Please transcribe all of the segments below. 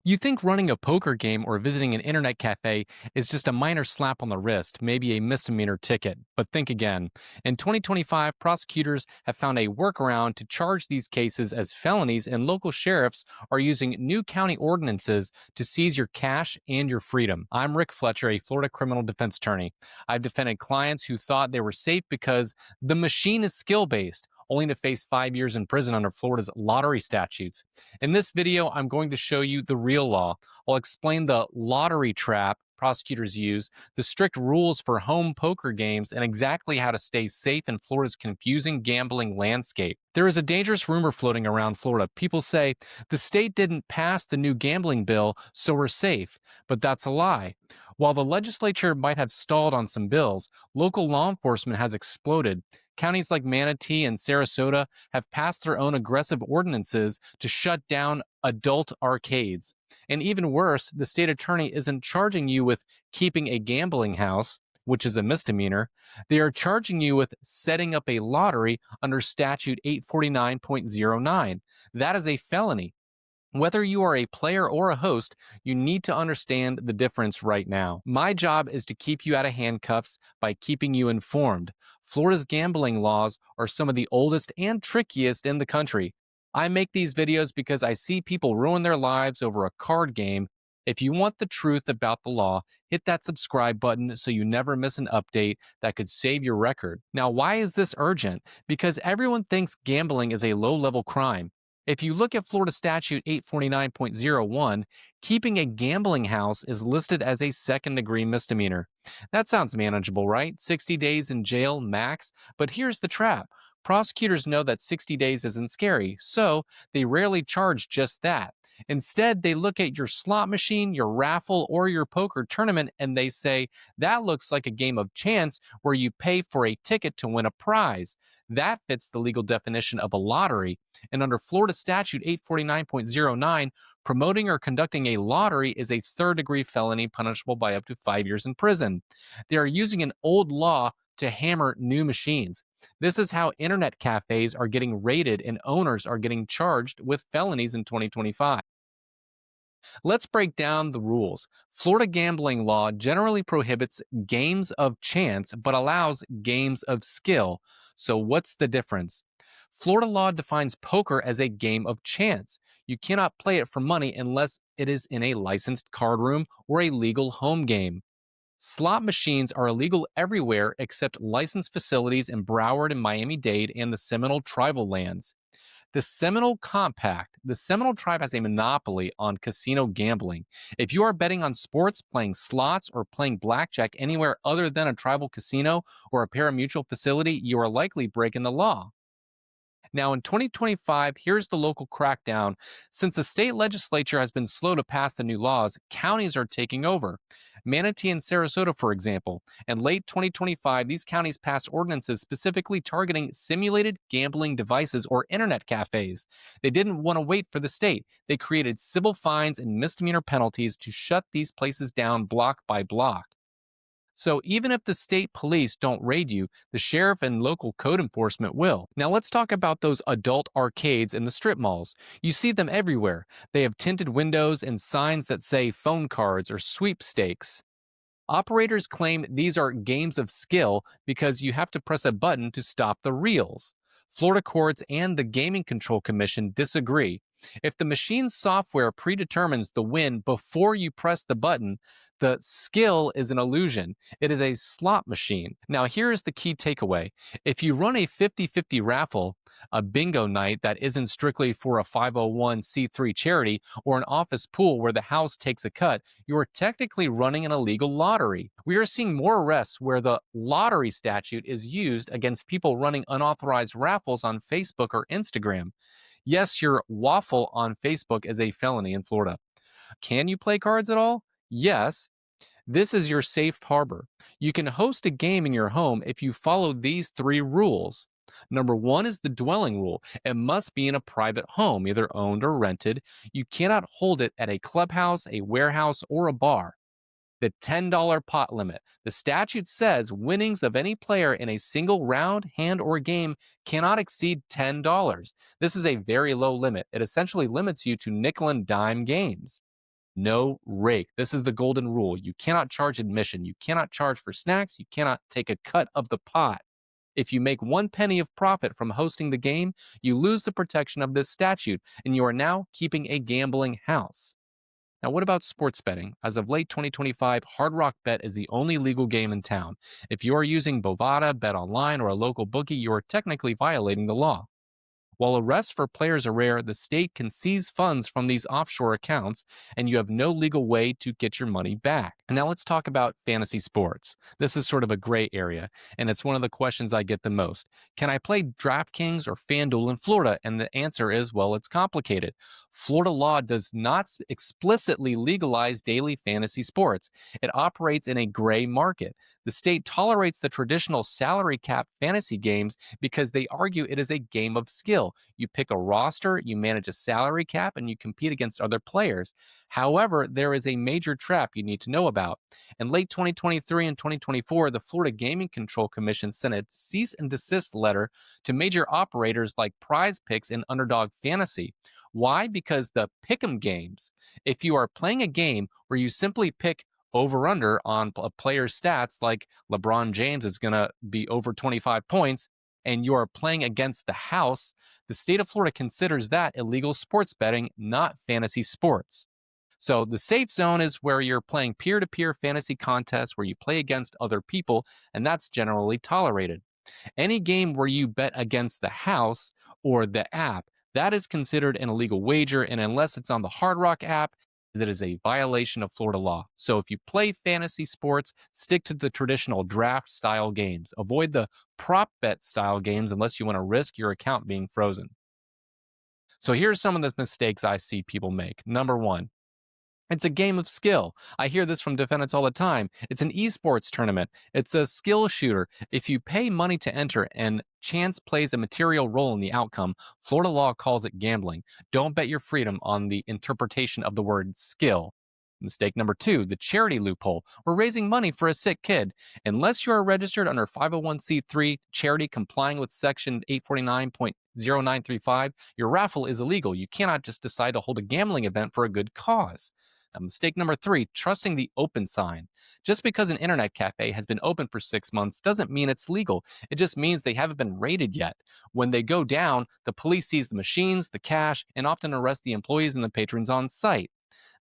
You think running a poker game or visiting an internet cafe is just a minor slap on the wrist, maybe a misdemeanor ticket. But think again. In 2025, prosecutors have found a workaround to charge these cases as felonies, and local sheriffs are using new county ordinances to seize your cash and your freedom. I'm Rick Fletcher, a Florida criminal defense attorney. I've defended clients who thought they were safe because the machine is skill based, only to face 5 years in prison under Florida's lottery statutes. In this video, I'm going to show you the real law. I'll explain the lottery trap prosecutors use, the strict rules for home poker games, and exactly how to stay safe in Florida's confusing gambling landscape. There is a dangerous rumor floating around Florida. People say the state didn't pass the new gambling bill, so we're safe. But that's a lie. While the legislature might have stalled on some bills, local law enforcement has exploded. Counties like Manatee and Sarasota have passed their own aggressive ordinances to shut down adult arcades. And even worse, the state attorney isn't charging you with keeping a gambling house, which is a misdemeanor. They are charging you with setting up a lottery under Statute 849.09. That is a felony. Whether you are a player or a host, you need to understand the difference right now. My job is to keep you out of handcuffs by keeping you informed. Florida's gambling laws are some of the oldest and trickiest in the country. I make these videos because I see people ruin their lives over a card game. If you want the truth about the law, hit that subscribe button so you never miss an update that could save your record. Now, why is this urgent? Because everyone thinks gambling is a low-level crime. If you look at Florida Statute 849.01, keeping a gambling house is listed as a second-degree misdemeanor. That sounds manageable, right? 60 days in jail max. But here's the trap. Prosecutors know that 60 days isn't scary, so they rarely charge just that. Instead, they look at your slot machine, your raffle, or your poker tournament, and they say, that looks like a game of chance where you pay for a ticket to win a prize. That fits the legal definition of a lottery. And under Florida Statute 849.09, promoting or conducting a lottery is a third-degree felony punishable by up to 5 years in prison. They are using an old law to hammer new machines. This is how internet cafes are getting raided and owners are getting charged with felonies in 2025. Let's break down the rules. Florida gambling law generally prohibits games of chance but allows games of skill. So, what's the difference? Florida law defines poker as a game of chance. You cannot play it for money unless it is in a licensed card room or a legal home game. Slot machines are illegal everywhere except licensed facilities in Broward and Miami-Dade and the Seminole tribal lands. The Seminole Compact. The Seminole tribe has a monopoly on casino gambling. If you are betting on sports, playing slots, or playing blackjack anywhere other than a tribal casino or a parimutuel facility, you are likely breaking the law. Now, in 2025, here's the local crackdown. Since the state legislature has been slow to pass the new laws, counties are taking over. Manatee and Sarasota, for example. In late 2025, these counties passed ordinances specifically targeting simulated gambling devices or internet cafes. They didn't want to wait for the state. They created civil fines and misdemeanor penalties to shut these places down block by block. So even if the state police don't raid you, the sheriff and local code enforcement will. Now let's talk about those adult arcades in the strip malls. You see them everywhere. They have tinted windows and signs that say phone cards or sweepstakes. Operators claim these are games of skill because you have to press a button to stop the reels. Florida courts and the Gaming Control Commission disagree. If the machine's software predetermines the win before you press the button, the skill is an illusion. It is a slot machine. Now, here is the key takeaway. If you run a 50-50 raffle, a bingo night that isn't strictly for a 501c3 charity, or an office pool where the house takes a cut, you are technically running an illegal lottery. We are seeing more arrests where the lottery statute is used against people running unauthorized raffles on Facebook or Instagram. Yes, your waffle on Facebook is a felony in Florida. Can you play cards at all? Yes. This is your safe harbor. You can host a game in your home if you follow these three rules. Number one is the dwelling rule. It must be in a private home, either owned or rented. You cannot hold it at a clubhouse, a warehouse, or a bar. The $10 pot limit. The statute says winnings of any player in a single round, hand, or game cannot exceed $10. This is a very low limit. It essentially limits you to nickel and dime games. No rake. This is the golden rule. You cannot charge admission. You cannot charge for snacks. You cannot take a cut of the pot. If you make 1 penny of profit from hosting the game, you lose the protection of this statute, and you are now keeping a gambling house. Now, what about sports betting? As of late 2025, Hard Rock Bet is the only legal game in town. If you are using Bovada, Bet Online, or a local bookie, you are technically violating the law. While arrests for players are rare, the state can seize funds from these offshore accounts, and you have no legal way to get your money back. And now let's talk about fantasy sports. This is sort of a gray area, and it's one of the questions I get the most. Can I play DraftKings or FanDuel in Florida? And the answer is, well, it's complicated. Florida law does not explicitly legalize daily fantasy sports. It operates in a gray market. The state tolerates the traditional salary cap fantasy games because they argue it is a game of skill. You pick a roster, you manage a salary cap, and you compete against other players. However, there is a major trap you need to know about. In late 2023 and 2024, the Florida Gaming Control Commission sent a cease and desist letter to major operators like Prize Picks and Underdog Fantasy. Why? Because the pick'em games, if you are playing a game where you simply pick over under on a player's stats, like LeBron James is going to be over 25 points, and you are playing against the house, the state of Florida considers that illegal sports betting, not fantasy sports. So the safe zone is where you're playing peer-to-peer fantasy contests where you play against other people, and that's generally tolerated. Any game where you bet against the house or the app, that is considered an illegal wager, and unless it's on the Hard Rock app, that is a violation of Florida law. So if you play fantasy sports, stick to the traditional draft style games. Avoid the prop bet style games unless you want to risk your account being frozen. So here's some of the mistakes I see people make. Number one, it's a game of skill. I hear this from defendants all the time. It's an esports tournament. It's a skill shooter. If you pay money to enter and chance plays a material role in the outcome, Florida law calls it gambling. Don't bet your freedom on the interpretation of the word skill. Mistake number two, the charity loophole. We're raising money for a sick kid. Unless you are registered under 501c3 charity complying with section 849.0935, your raffle is illegal. You cannot just decide to hold a gambling event for a good cause. Mistake number three, trusting the open sign. Just because an internet cafe has been open for 6 months doesn't mean it's legal. It just means they haven't been raided yet. When they go down, the police seize the machines, the cash, and often arrest the employees and the patrons on site.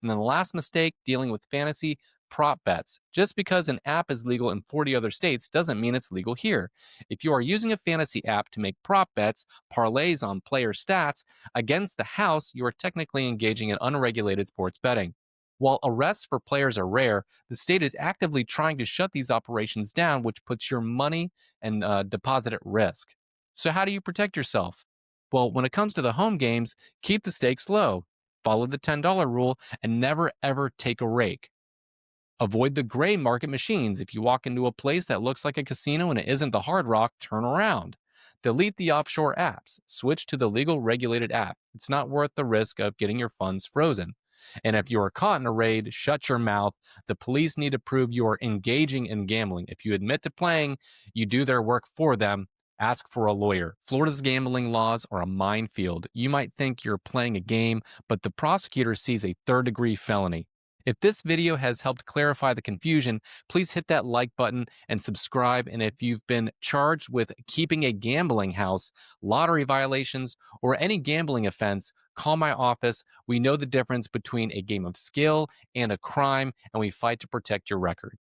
And then the last mistake, dealing with fantasy prop bets. Just because an app is legal in 40 other states doesn't mean it's legal here. If you are using a fantasy app to make prop bets, parlays on player stats against the house, you are technically engaging in unregulated sports betting. While arrests for players are rare, the state is actively trying to shut these operations down, which puts your money and deposit at risk. So, how do you protect yourself? Well, when it comes to the home games, keep the stakes low, follow the $10 rule, and never ever take a rake. Avoid the gray market machines. If you walk into a place that looks like a casino and it isn't the Hard Rock, turn around. Delete the offshore apps. Switch to the legal regulated app. It's not worth the risk of getting your funds frozen. And if you are caught in a raid, shut your mouth. The police need to prove you are engaging in gambling. If you admit to playing, you do their work for them. Ask for a lawyer. Florida's gambling laws are a minefield. You might think you're playing a game, but the prosecutor sees a third-degree felony. If this video has helped clarify the confusion, please hit that like button and subscribe. And if you've been charged with keeping a gambling house, lottery violations, or any gambling offense, call my office. We know the difference between a game of skill and a crime, and we fight to protect your record.